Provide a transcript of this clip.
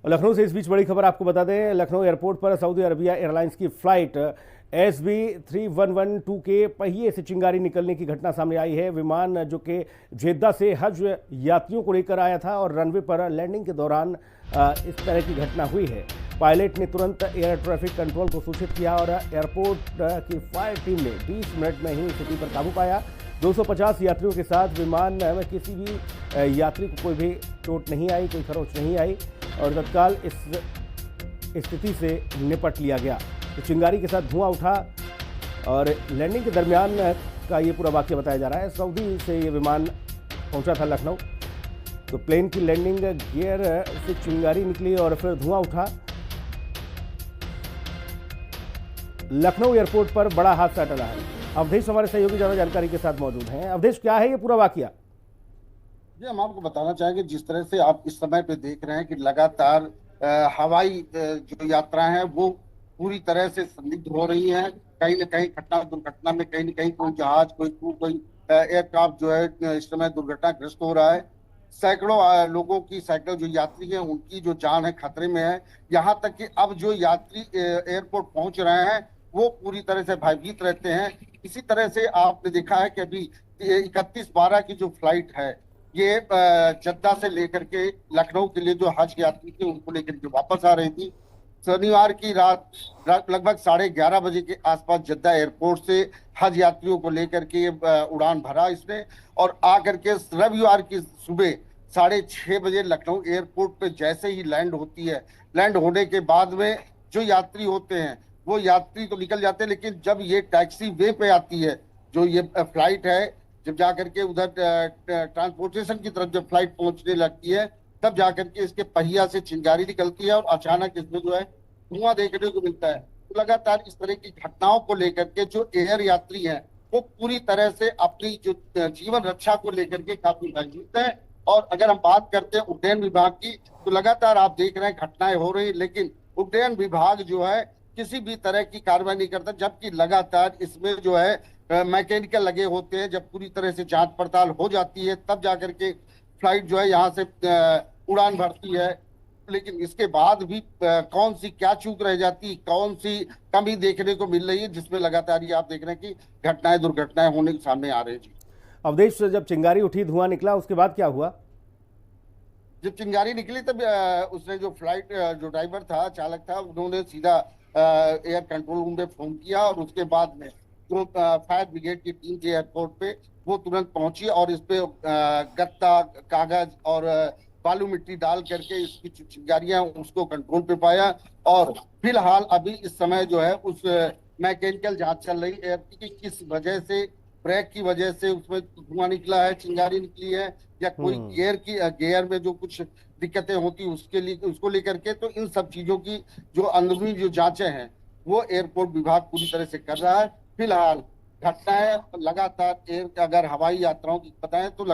और लखनऊ से इस बीच बड़ी खबर आपको बता दें, लखनऊ एयरपोर्ट पर सऊदी अरबिया एयरलाइंस की फ्लाइट SB 3112 के पहिए से चिंगारी निकलने की घटना सामने आई है। विमान जो कि जेद्दा से हज यात्रियों को लेकर आया था और रनवे पर लैंडिंग के दौरान इस तरह की घटना हुई है। पायलट ने तुरंत एयर ट्रैफिक कंट्रोल को सूचित किया और एयरपोर्ट की फायर टीम ने 20 मिनट में ही स्थिति पर काबू पाया। 250 यात्रियों के साथ विमान में किसी भी यात्री को कोई भी चोट नहीं आई, कोई खरोंच नहीं आई और तत्काल इस स्थिति से निपट लिया गया। तो चिंगारी के साथ धुआं उठा और लैंडिंग के दरमियान का ये पूरा वाक़या बताया जा रहा है। सऊदी से ये विमान पहुंचा था लखनऊ, तो प्लेन की लैंडिंग गियर से चिंगारी निकली और फिर धुआं उठा। लखनऊ एयरपोर्ट पर बड़ा हादसा टला है। अवधेश हमारे सहयोगी ज्यादा जानकारी के साथ मौजूद हैं। अवधेश, क्या है ये पूरा वाकया? जी, हम आपको बताना चाहेंगे, जिस तरह से आप इस समय पे देख रहे हैं कि लगातार हवाई जो यात्राएं हैं वो पूरी तरह से संदिग्ध हो रही हैं। कहीं न कहीं घटना दुर्घटना में कहीं न कहीं कोई जहाज, कोई एयरक्राफ्ट जो है इस समय दुर्घटनाग्रस्त हो रहा है। सैकड़ों लोगों की, सैकड़ों जो यात्री हैं उनकी जो जान है खतरे में है। यहाँ तक कि अब जो यात्री एयरपोर्ट पहुंच रहे हैं वो पूरी तरह से भयभीत रहते हैं। इसी तरह से आपने देखा है कि अभी 31/12 की जो फ्लाइट है ये जद्दा से लेकर के लखनऊ के लिए जो हज यात्री थे उनको लेकर के वापस आ रही थी। शनिवार की रात लगभग 11:30 बजे के आसपास जद्दा एयरपोर्ट से हज यात्रियों को लेकर के उड़ान भरा इसने और आकर के रविवार की सुबह 6:30 बजे लखनऊ एयरपोर्ट पे जैसे ही लैंड होती है, लैंड होने के बाद में जो यात्री होते हैं वो यात्री तो निकल जाते हैं, लेकिन जब ये टैक्सी वे पे आती है, जो ये फ्लाइट है, जब जाकर के उधर ट्रांसपोर्टेशन की तरफ जब फ्लाइट पहुंचने लगती है तब जाकर के इसके पहिया से चिंगारी निकलती है और अचानक इसमें जो है धुआं देखने को मिलता है। तो लगातार इस तरह की घटनाओं को लेकर के जो एयर यात्री हैं वो पूरी तरह से अपनी जो जीवन रक्षा को लेकर के काफी भयभीत है। और अगर हम बात करते हैं उड्डयन विभाग की, तो लगातार आप देख रहे हैं घटनाएं हो रही, लेकिन उड्डयन विभाग जो है किसी भी तरह की कार्रवाई नहीं करता, जबकि लगातार इसमें जो है मैकेनिकल लगे होते हैं। जब पूरी तरह से जांच पड़ताल हो जाती है तब जाकर के फ्लाइट जो है यहाँ से उड़ान भरती है। लेकिन इसके बाद भी कौन सी क्या चूक रह जाती, कौन सी कमी देखने को मिल रही है, जिसमें लगातार ये आप देख रहे हैं कि घटनाएं दुर्घटनाएं होने के सामने आ रही है। जी अवधेश, जब चिंगारी उठी, धुआं निकला, उसके बाद क्या हुआ? जब चिंगारी निकली तब उसने जो फ्लाइट जो ड्राइवर था, चालक था, उन्होंने सीधा एयर कंट्रोल रूम पे फोन किया और उसके बाद में जो फायर ब्रिगेड की टीम थी एयरपोर्ट पे वो तुरंत पहुंची और इस पे गत्ता, कागज और बालू मिट्टी डाल करके इसकी चिंगारियां उसको कंट्रोल पे पाया। और फिलहाल अभी इस समय जो है उस मैकेनिकल जांच चल रही है कि किस वजह से, ब्रेक की वजह से उसमें धुआं निकला है, चिंगारी निकली है, या कोई गियर में जो कुछ दिक्कतें होती उसके लिए, उसको लेकर के। तो इन सब चीजों की जो अंदरूनी जो जांचें हैं वो एयरपोर्ट विभाग पूरी तरह से कर रहा है। फिलहाल घटनाएं लगातार अगर हवाई यात्राओं की बताएं तो